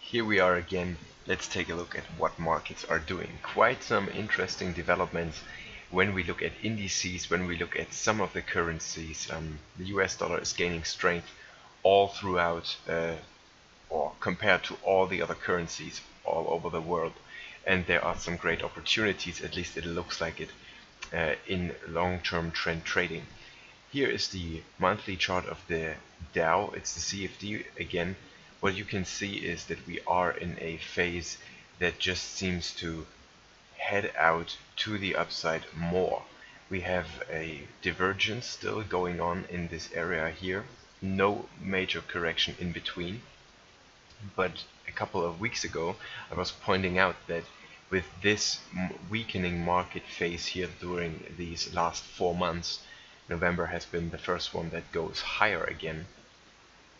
Here we are again. Let's take a look at what markets are doing. Quite some interesting developments when we look at indices, when we look at some of the currencies. The US dollar is gaining strength all throughout, or compared to all the other currencies all over the world. And there are some great opportunities, at least it looks like it, in long-term trend trading. Here is the monthly chart of the Dow. It's the CFD again. What you can see is that we are in a phase that just seems to head out to the upside more. We have a divergence still going on in this area here. No major correction in between. But a couple of weeks ago I was pointing out that with this weakening market phase here during these last 4 months, November has been the first one that goes higher again.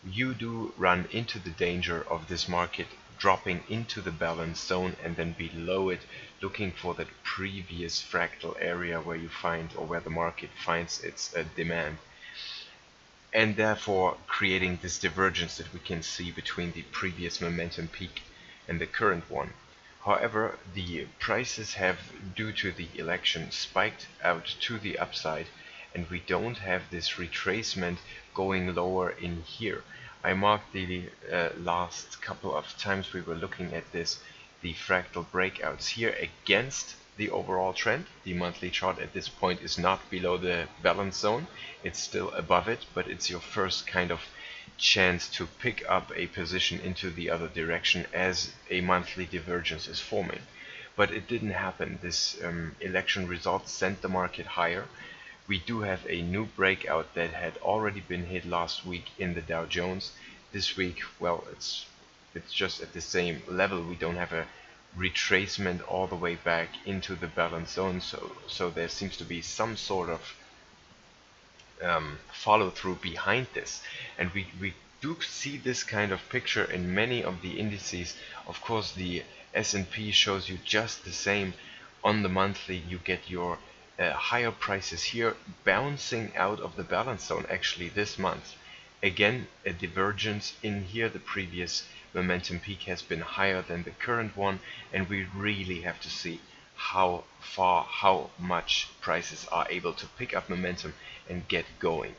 You do run into the danger of this market dropping into the balance zone and then below it looking for that previous fractal area where you find, or where the market finds its demand, and therefore creating this divergence that we can see between the previous momentum peak and the current one. However, the prices have, due to the election, spiked out to the upside, and we don't have this retracement going lower in here. I marked the last couple of times we were looking at this, the fractal breakouts here against the overall trend. The monthly chart at this point is not below the balance zone, it's still above it, but it's your first kind of chance to pick up a position into the other direction as a monthly divergence is forming. But it didn't happen. This election result sent the market higher. We do have a new breakout that had already been hit last week in the Dow Jones. This week, well, it's just at the same level. We don't have a retracement all the way back into the balance zone, so there seems to be some sort of follow through behind this, and we do see this kind of picture in many of the indices. Of course, the S&P shows you just the same. On the monthly, you get your higher prices here bouncing out of the balance zone actually this month. Again, a divergence in here. The previous momentum peak has been higher than the current one, and we really have to see how much prices are able to pick up momentum and get going.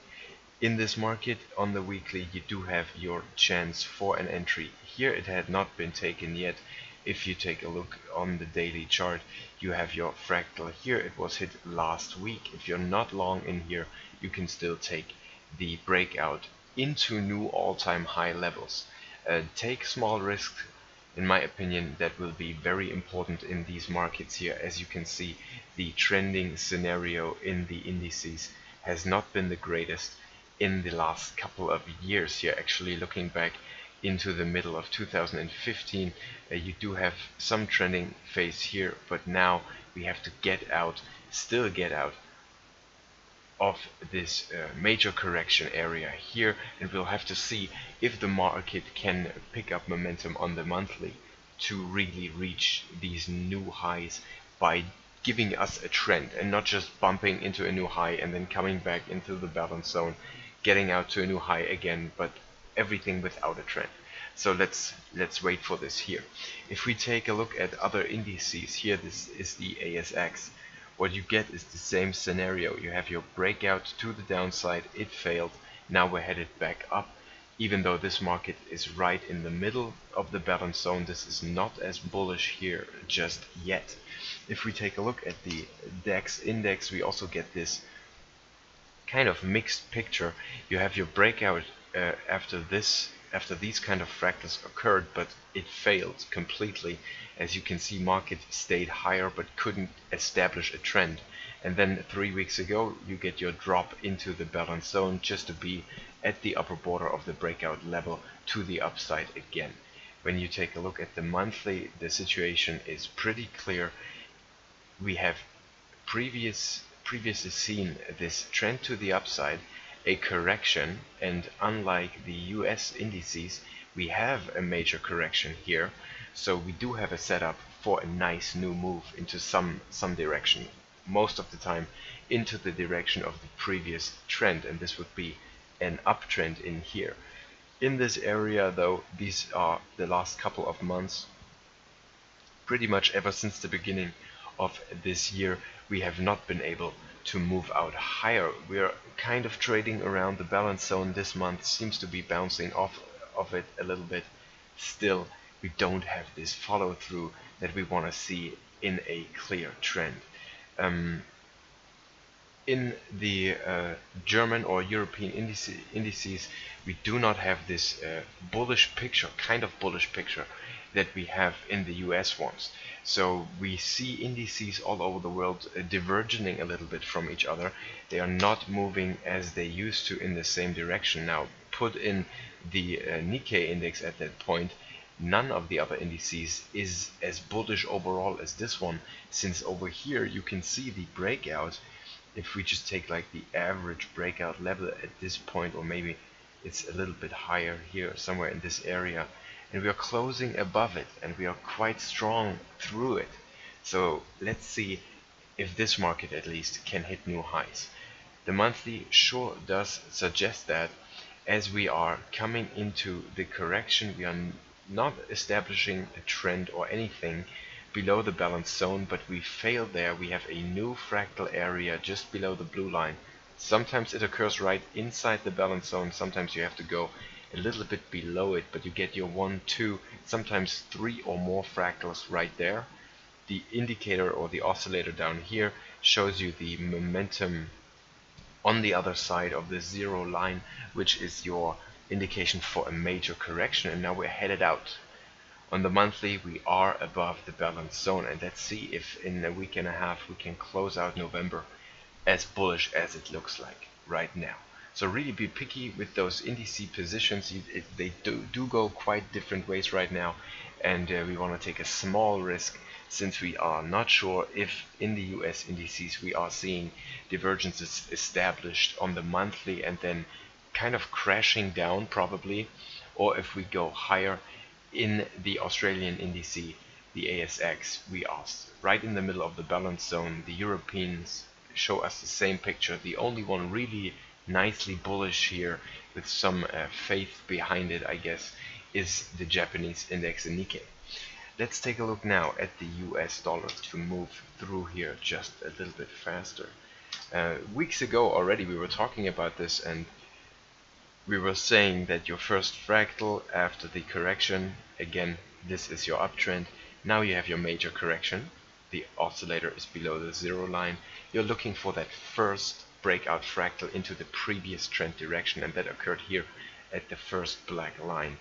In this market on the weekly, you do have your chance for an entry. Here it had not been taken yet. If you take a look on the daily chart, you have your fractal here. It was hit last week. If you're not long in here, you can still take the breakout into new all-time high levels. Take small risks. In my opinion, that will be very important in these markets here. As you can see, the trending scenario in the indices has not been the greatest in the last couple of years here. Actually, looking back into the middle of 2015, you do have some trending phase here, but now we have to still get out of this major correction area here, and we'll have to see if the market can pick up momentum on the monthly to really reach these new highs by giving us a trend and not just bumping into a new high and then coming back into the balance zone, getting out to a new high again, but everything without a trend. So let's wait for this here. If we take a look at other indices here, this is the ASX. What you get is the same scenario. You have your breakout to the downside, it failed, now we're headed back up. Even though this market is right in the middle of the balance zone, this is not as bullish here just yet. If we take a look at the DAX index, we also get this kind of mixed picture. You have your breakout after these kind of fractals occurred, but it failed completely. As you can see, market stayed higher but couldn't establish a trend. And then 3 weeks ago, you get your drop into the balance zone just to be at the upper border of the breakout level to the upside again. When you take a look at the monthly, the situation is pretty clear. We have previously seen this trend to the upside, a correction, and unlike the US indices, we have a major correction here. So we do have a setup for a nice new move into some direction, most of the time into the direction of the previous trend, and this would be an uptrend in here. In this area though, these are the last couple of months, pretty much ever since the beginning of this year, we have not been able to move out higher. We are kind of trading around the balance zone this month, seems to be bouncing off of it a little bit. Still, we don't have this follow through that we want to see in a clear trend. In the German or European indices, we do not have this bullish picture, kind of bullish picture that we have in the US ones. So we see indices all over the world diverging a little bit from each other. They are not moving as they used to in the same direction. Now put in the Nikkei index at that point, none of the other indices is as bullish overall as this one, since over here you can see the breakout. If we just take like the average breakout level at this point, or maybe it's a little bit higher here, somewhere in this area, and we are closing above it, and we are quite strong through it. So let's see if this market at least can hit new highs. The monthly sure does suggest that, as we are coming into the correction, we are not establishing a trend or anything below the balance zone, but we failed there. We have a new fractal area just below the blue line. Sometimes it occurs right inside the balance zone, sometimes you have to go a little bit below it, but you get your 1, 2, sometimes 3 or more fractals right there. The indicator or the oscillator down here shows you the momentum on the other side of the 0 line, which is your indication for a major correction, and now we're headed out. On the monthly, we are above the balance zone, and let's see if in a week and a half we can close out November as bullish as it looks like right now. So really be picky with those indice positions. They do go quite different ways right now, and we want to take a small risk, since we are not sure if in the US indices we are seeing divergences established on the monthly and then kind of crashing down probably, or if we go higher in the Australian index, the ASX. We are right in the middle of the balance zone. The Europeans show us the same picture. The only one really nicely bullish here with some faith behind it, I guess, is the Japanese index, the Nikkei. Let's take a look now at the US dollar to move through here just a little bit faster. Weeks ago already we were talking about this, and we were saying that your first fractal after the correction, again, this is your uptrend. Now you have your major correction. The oscillator is below the 0 line. You're looking for that first breakout fractal into the previous trend direction, and that occurred here at the first black line.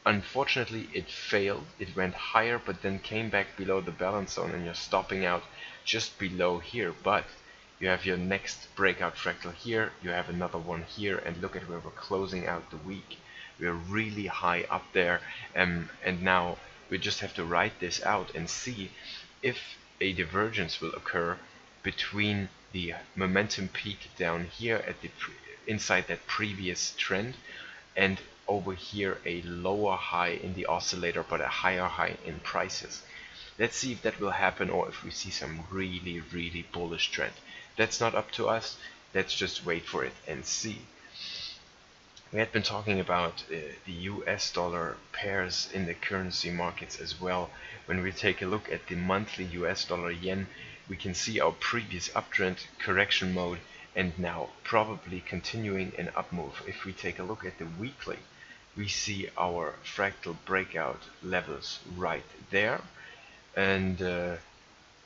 Unfortunately, it failed. It went higher, but then came back below the balance zone, and you're stopping out just below here. But you have your next breakout fractal here, you have another one here, and look at where we're closing out the week. We're really high up there, and now we just have to write this out and see if a divergence will occur between the momentum peak down here at the inside that previous trend, and over here a lower high in the oscillator but a higher high in prices. Let's see if that will happen, or if we see some really bullish trend. That's not up to us. Let's just wait for it and see. We had been talking about the US dollar pairs in the currency markets as well. When we take a look at the monthly US dollar yen, we can see our previous uptrend, correction mode, and now probably continuing an up move. If we take a look at the weekly, we see our fractal breakout levels right there, and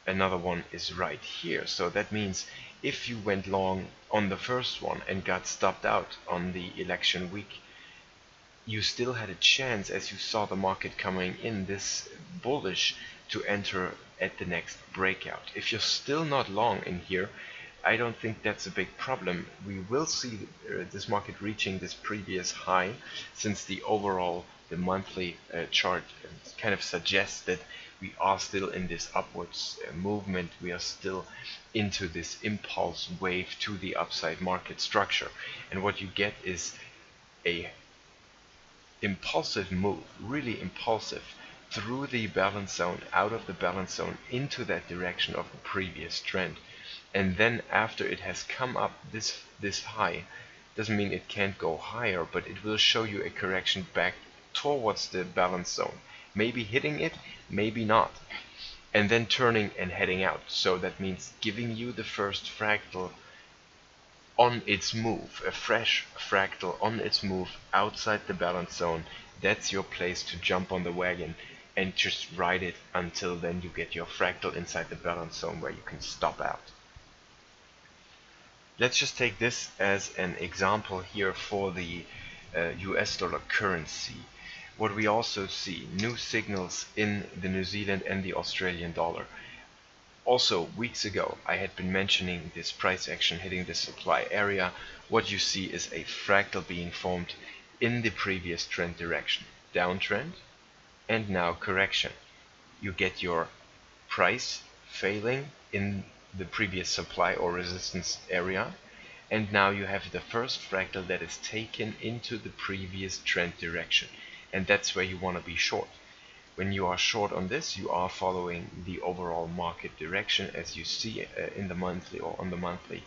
another one is right here. So that means if you went long on the first one and got stopped out on the election week, you still had a chance, as you saw the market coming in this bullish, to enter at the next breakout. If you're still not long in here, I don't think that's a big problem. We will see this market reaching this previous high, since the monthly chart kind of suggests that we are still in this upwards movement. We are still into this impulse wave to the upside market structure, and what you get is a impulsive move, really impulsive, through the balance zone, out of the balance zone, into that direction of the previous trend. And then after it has come up this high, Doesn't mean it can't go higher, but it will show you a correction back towards the balance zone. Maybe hitting it, maybe not. And then turning and heading out. So that means giving you the first fractal on its move, a fresh fractal on its move outside the balance zone. That's your place to jump on the wagon and just ride it until then you get your fractal inside the balance zone where you can stop out. Let's just take this as an example here for the US dollar currency. What we also see, new signals in the New Zealand and the Australian dollar. Also, weeks ago, I had been mentioning this price action hitting the supply area. What you see is a fractal being formed in the previous trend direction. Downtrend, and now correction. You get your price failing in the previous supply or resistance area, and now you have the first fractal that is taken into the previous trend direction, and that's where you want to be short. When you are short on this, you are following the overall market direction as you see in the monthly or on the monthly.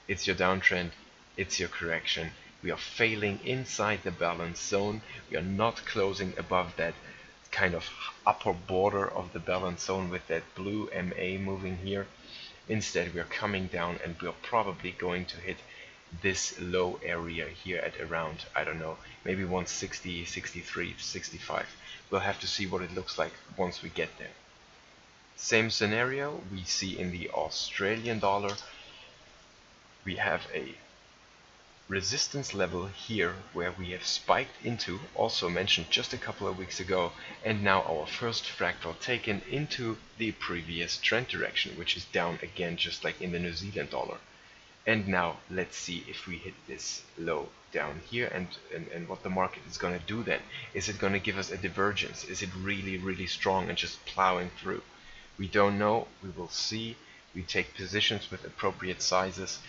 It's your downtrend, it's your correction. We are failing inside the balance zone. We are not closing above that kind of upper border of the balance zone with that blue MA moving here. Instead, we are coming down and we are probably going to hit this low area here at around, I don't know, maybe 160, 63, 65. We'll have to see what it looks like once we get there. Same scenario we see in the Australian dollar. We have a resistance level here where we have spiked into, also mentioned just a couple of weeks ago, and now our first fractal taken into the previous trend direction, which is down again just like in the New Zealand dollar. And now let's see if we hit this low down here and what the market is going to do then. Is it going to give us a divergence? Is it really strong and just plowing through? We don't know. We will see. We take positions with appropriate sizes,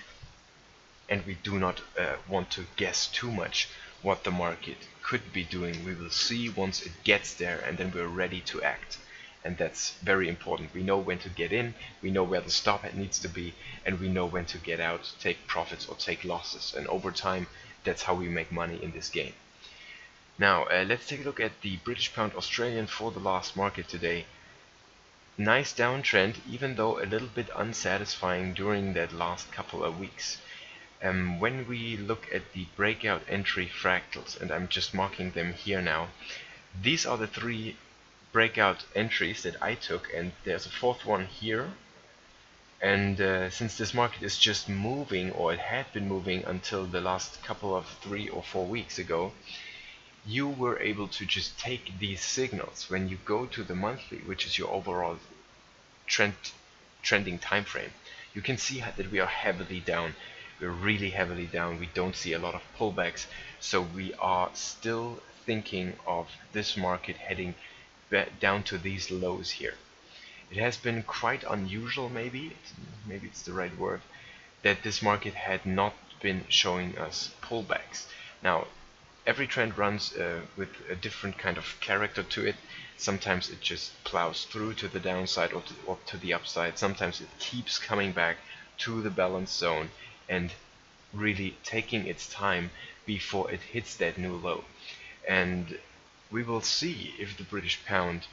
and we do not want to guess too much what the market could be doing. We will see once it gets there, and then we're ready to act. And that's very important. We know when to get in, we know where the stop needs to be, and we know when to get out, take profits or take losses. And over time, that's how we make money in this game. Now, let's take a look at the British Pound Australian for the last market today. Nice downtrend, even though a little bit unsatisfying during that last couple of weeks. When we look at the breakout entry fractals, and I'm just marking them here now, these are the three breakout entries that I took, and there's a fourth one here. And since this market is just moving, or it had been moving until the last couple of 3 or 4 weeks ago, you were able to just take these signals when you go to the monthly, which is your overall trending time frame. You can see that we are heavily down. We're really heavily down. We don't see a lot of pullbacks, so we are still thinking of this market heading down to these lows here. It has been quite unusual, maybe it's the right word, that this market had not been showing us pullbacks. Now, every trend runs with a different kind of character to it. Sometimes it just plows through to the downside or to the upside. Sometimes it keeps coming back to the balance zone and really taking its time before it hits that new low. And we will see if the British pound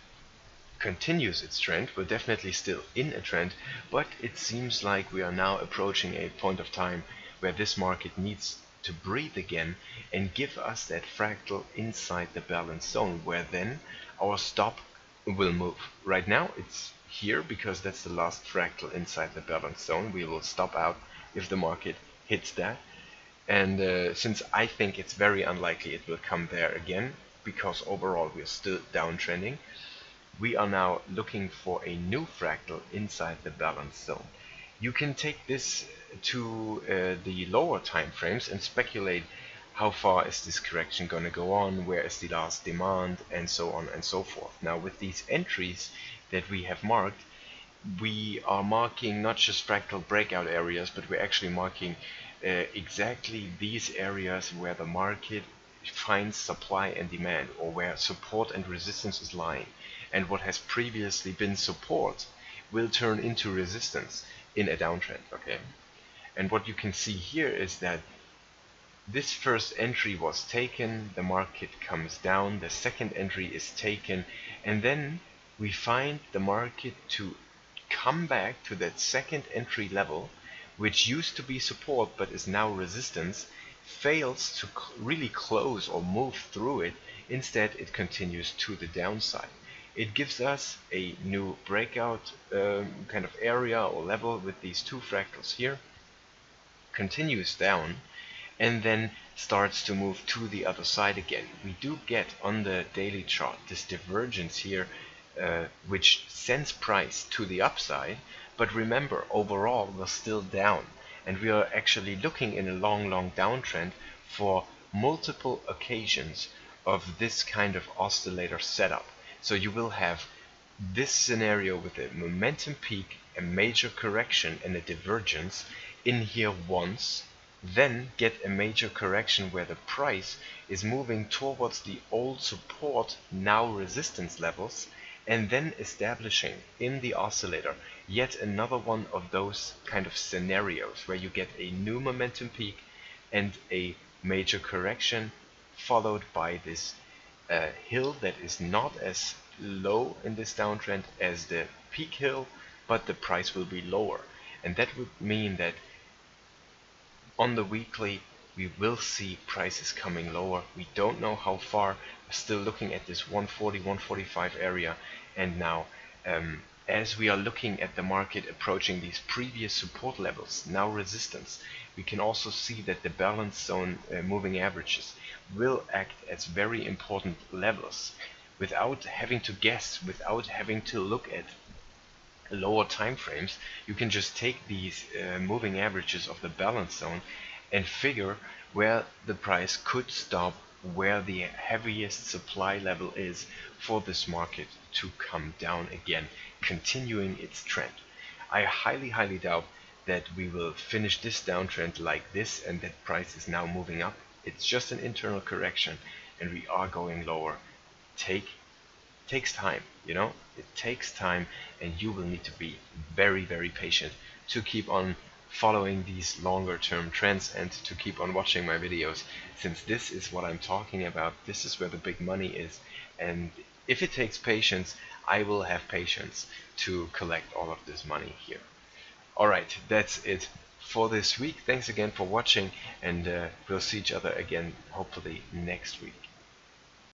continues its trend. We're definitely still in a trend, but it seems like we are now approaching a point of time where this market needs to breathe again and give us that fractal inside the balance zone, where then our stop will move. Right now it's here because that's the last fractal inside the balance zone. We will stop out if the market hits that, and since I think it's very unlikely it will come there again, because overall we're still downtrending, we are now looking for a new fractal inside the balance zone. You can take this to the lower time frames and speculate how far is this correction going to go on, where is the last demand, and so on and so forth. Now, with these entries that we have marked, we are marking not just fractal breakout areas, but we're actually marking exactly these areas where the market finds supply and demand, or where support and resistance is lying. And what has previously been support will turn into resistance in a downtrend, okay? And what you can see here is that this first entry was taken, the market comes down, the second entry is taken, and then we find the market to come back to that second entry level, which used to be support but is now resistance, fails to really close or move through it. Instead, it continues to the downside. It gives us a new breakout kind of area or level with these two fractals here, continues down, and then starts to move to the other side again. We do get on the daily chart this divergence here, which sends price to the upside, but remember, overall we're still down, and we are actually looking in a long downtrend for multiple occasions of this kind of oscillator setup. So you will have this scenario with a momentum peak, a major correction, and a divergence in here once, then get a major correction where the price is moving towards the old support, now resistance levels, and then establishing in the oscillator yet another one of those kind of scenarios where you get a new momentum peak and a major correction, followed by this hill that is not as low in this downtrend as the peak hill, but the price will be lower. And that would mean that on the weekly we will see prices coming lower. We don't know how far. We're still looking at this 140, 145 area, and now as we are looking at the market approaching these previous support levels, now resistance, we can also see that the balance zone moving averages will act as very important levels. Without having to guess, without having to look at lower time frames, you can just take these moving averages of the balance zone and figure where the price could stop, where the heaviest supply level is for this market to come down again, continuing its trend. I highly doubt that we will finish this downtrend like this and that price is now moving up. It's just an internal correction and we are going lower. Takes time, you know, it takes time, and you will need to be very patient to keep on following these longer term trends and to keep on watching my videos, since this is what I'm talking about. This is where the big money is, and if it takes patience, I will have patience to collect all of this money here. Alright, that's it for this week. Thanks again for watching, and we'll see each other again hopefully next week.